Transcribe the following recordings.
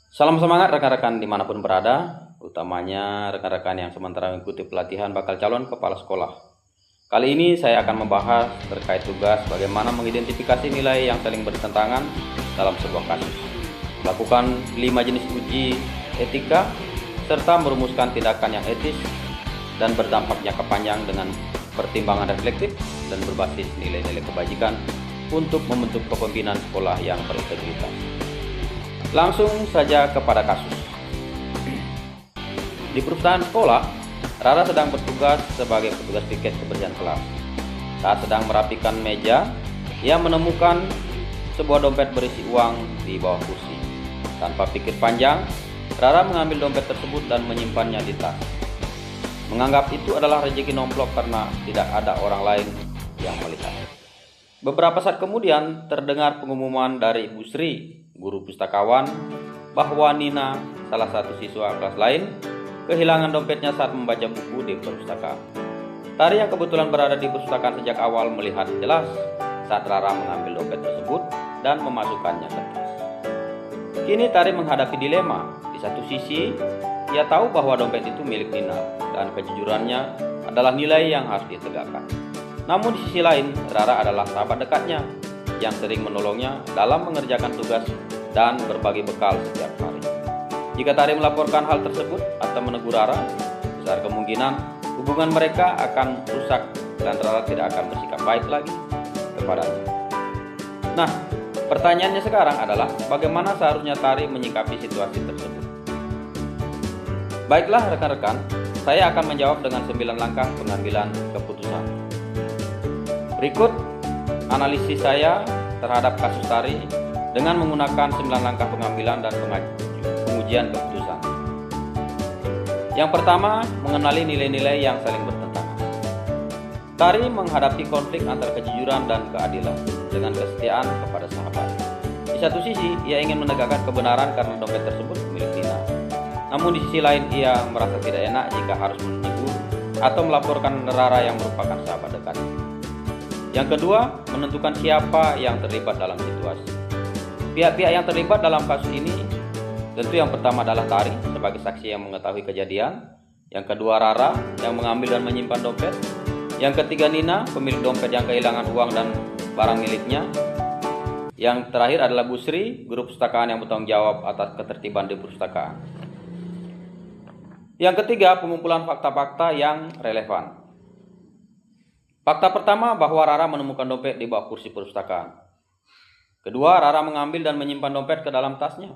Salam semangat rekan-rekan dimanapun berada, utamanya rekan-rekan yang sementara mengikuti pelatihan bakal calon kepala sekolah. Kali ini saya akan membahas terkait tugas bagaimana mengidentifikasi nilai yang saling bertentangan dalam sebuah kasus, melakukan 5 jenis uji etika, serta merumuskan tindakan yang etis dan berdampak jangka panjang dengan pertimbangan reflektif dan berbasis nilai-nilai kebajikan untuk membentuk kepemimpinan sekolah yang berintegritas. Langsung saja kepada kasus. Di perusahaan sekolah, Rara sedang bertugas sebagai petugas piket kebersihan kelas. Saat sedang merapikan meja, ia menemukan sebuah dompet berisi uang di bawah kursi. Tanpa pikir panjang, Rara mengambil dompet tersebut dan menyimpannya di tas. Menganggap itu adalah rezeki nomplok karena tidak ada orang lain yang melihat. Beberapa saat kemudian terdengar pengumuman dari Ibu Sri, guru pustakawan, bahwa Nina, salah satu siswa kelas lain, kehilangan dompetnya saat membaca buku di perpustakaan. Tari yang kebetulan berada di perpustakaan sejak awal melihat jelas saat Rara mengambil dompet tersebut dan memasukkannya ke tas. Kini Tari menghadapi dilema. Di satu sisi, ia tahu bahwa dompet itu milik Nina dan kejujurannya adalah nilai yang harus ditegakkan. Namun di sisi lain, Rara adalah sahabat dekatnya yang sering menolongnya dalam mengerjakan tugas dan berbagi bekal setiap hari. Jika Tari melaporkan hal tersebut atau menegur Rara, besar kemungkinan hubungan mereka akan rusak dan Rara tidak akan bersikap baik lagi kepadanya. Nah, pertanyaannya sekarang adalah bagaimana seharusnya Tari menyikapi situasi tersebut? Baiklah rekan-rekan, saya akan menjawab dengan 9 langkah pengambilan keputusan. Berikut analisis saya terhadap kasus Tari dengan menggunakan 9 langkah pengambilan dan pengujian keputusan. Yang pertama, mengenali nilai-nilai yang saling bertentangan. Tari menghadapi konflik antara kejujuran dan keadilan dengan kesetiaan kepada sahabat. Di satu sisi, ia ingin menegakkan kebenaran karena dompet tersebut milik Nina. Namun di sisi lain, ia merasa tidak enak jika harus menegur atau melaporkan Rara yang merupakan sahabat dekat. Yang kedua, menentukan siapa yang terlibat dalam situasi. Pihak-pihak yang terlibat dalam kasus ini tentu yang pertama adalah Tari sebagai saksi yang mengetahui kejadian. Yang kedua Rara yang mengambil dan menyimpan dompet. Yang ketiga Nina, pemilik dompet yang kehilangan uang dan barang miliknya. Yang terakhir adalah Bu Sri, guru perpustakaan yang bertanggung jawab atas ketertiban di perpustakaan. Yang ketiga, pengumpulan fakta-fakta yang relevan. Fakta pertama bahwa Rara menemukan dompet di bawah kursi perpustakaan. Kedua, Rara mengambil dan menyimpan dompet ke dalam tasnya.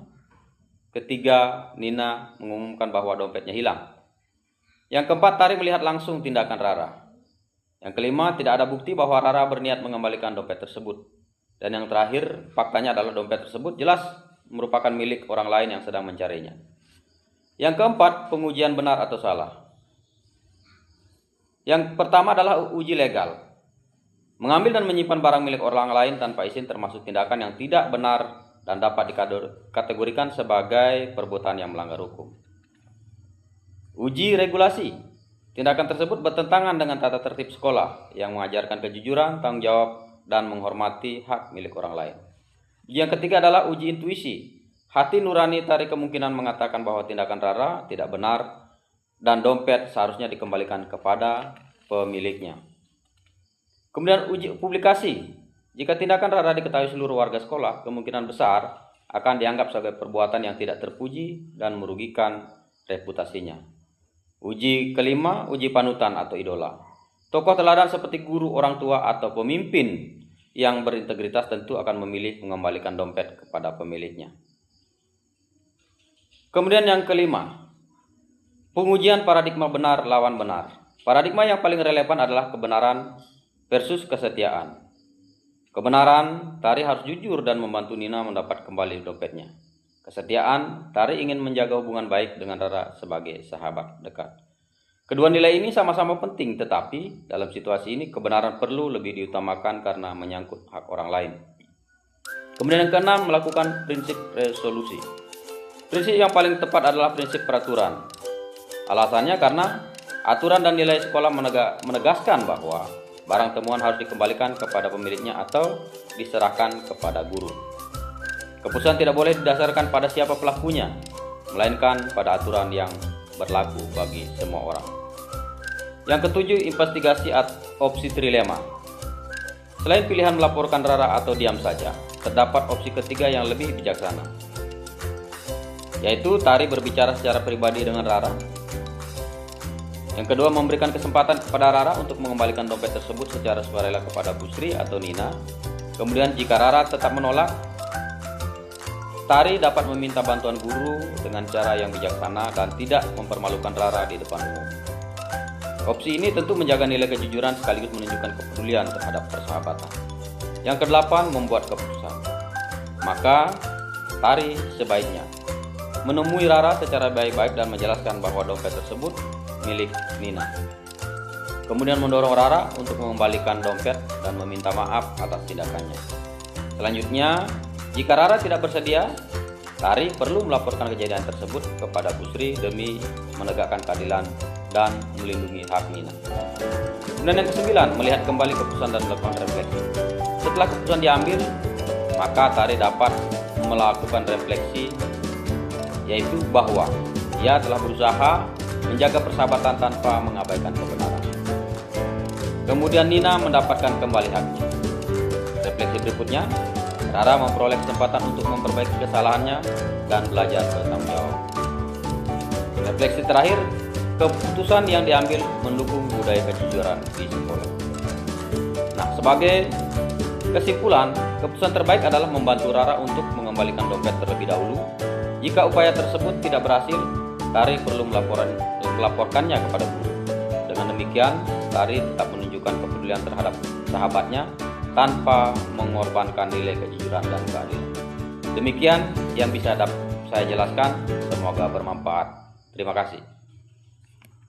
Ketiga, Nina mengumumkan bahwa dompetnya hilang. Yang keempat, Tari melihat langsung tindakan Rara. Yang kelima, tidak ada bukti bahwa Rara berniat mengembalikan dompet tersebut. Dan yang terakhir, faktanya adalah dompet tersebut jelas merupakan milik orang lain yang sedang mencarinya. Yang keempat, pengujian benar atau salah. Yang pertama adalah uji legal. Mengambil dan menyimpan barang milik orang lain tanpa izin termasuk tindakan yang tidak benar dan dapat dikategorikan sebagai perbuatan yang melanggar hukum. Uji regulasi. Tindakan tersebut bertentangan dengan tata tertib sekolah yang mengajarkan kejujuran, tanggung jawab, dan menghormati hak milik orang lain. Uji yang ketiga adalah uji intuisi. Hati nurani Tari kemungkinan mengatakan bahwa tindakan Rara tidak benar dan dompet seharusnya dikembalikan kepada pemiliknya. Kemudian uji publikasi. Jika tindakan Rara diketahui seluruh warga sekolah, kemungkinan besar akan dianggap sebagai perbuatan yang tidak terpuji dan merugikan reputasinya. Uji kelima, uji panutan atau idola. Tokoh teladan seperti guru, orang tua, atau pemimpin yang berintegritas tentu akan memilih mengembalikan dompet kepada pemiliknya. Kemudian yang kelima, pengujian paradigma benar lawan benar. Paradigma yang paling relevan adalah kebenaran versus kesetiaan. Kebenaran, Tari harus jujur dan membantu Nina mendapat kembali dompetnya. Kesetiaan, Tari ingin menjaga hubungan baik dengan Rara sebagai sahabat dekat. Kedua nilai ini sama-sama penting, tetapi dalam situasi ini kebenaran perlu lebih diutamakan karena menyangkut hak orang lain. Kemudian yang keenam, melakukan prinsip resolusi. Prinsip yang paling tepat adalah prinsip peraturan. Alasannya karena aturan dan nilai sekolah menegaskan bahwa barang temuan harus dikembalikan kepada pemiliknya atau diserahkan kepada guru. Keputusan tidak boleh didasarkan pada siapa pelakunya, melainkan pada aturan yang berlaku bagi semua orang. Yang ketujuh, investigasi opsi trilema. Selain pilihan melaporkan Rara atau diam saja, terdapat opsi ketiga yang lebih bijaksana, yaitu Tari berbicara secara pribadi dengan Rara. Yang kedua, memberikan kesempatan kepada Rara untuk mengembalikan dompet tersebut secara sukarela kepada Bu Sri atau Nina. Kemudian jika Rara tetap menolak, Tari dapat meminta bantuan guru dengan cara yang bijaksana dan tidak mempermalukan Rara di depan umum. Opsi ini tentu menjaga nilai kejujuran sekaligus menunjukkan kepedulian terhadap persahabatan. Yang kedelapan, membuat keputusan. Maka Tari sebaiknya menemui Rara secara baik-baik dan menjelaskan bahwa dompet tersebut milik Nina. Kemudian mendorong Rara untuk mengembalikan dompet dan meminta maaf atas tindakannya. Selanjutnya, jika Rara tidak bersedia, Tari perlu melaporkan kejadian tersebut kepada Bu Sri demi menegakkan keadilan dan melindungi hak Nina. Kemudian yang kesembilan, melihat kembali keputusan dan melakukan refleksi. Setelah keputusan diambil, maka Tari dapat melakukan refleksi, yaitu bahwa ia telah berusaha menjaga persahabatan tanpa mengabaikan kebenaran. Kemudian Nina mendapatkan kembali haknya. Refleksi berikutnya, Rara memperoleh kesempatan untuk memperbaiki kesalahannya dan belajar bertanggung jawab. Refleksi terakhir, keputusan yang diambil mendukung budaya kejujuran di sekolah. Nah, sebagai kesimpulan, keputusan terbaik adalah membantu Rara untuk mengembalikan dompet terlebih dahulu. Jika upaya tersebut tidak berhasil, Tari perlu melaporkannya kepada guru. Dengan demikian, Tari tetap menunjukkan kepedulian terhadap sahabatnya tanpa mengorbankan nilai kejujuran dan keadilan. Demikian yang bisa saya jelaskan, semoga bermanfaat. Terima kasih.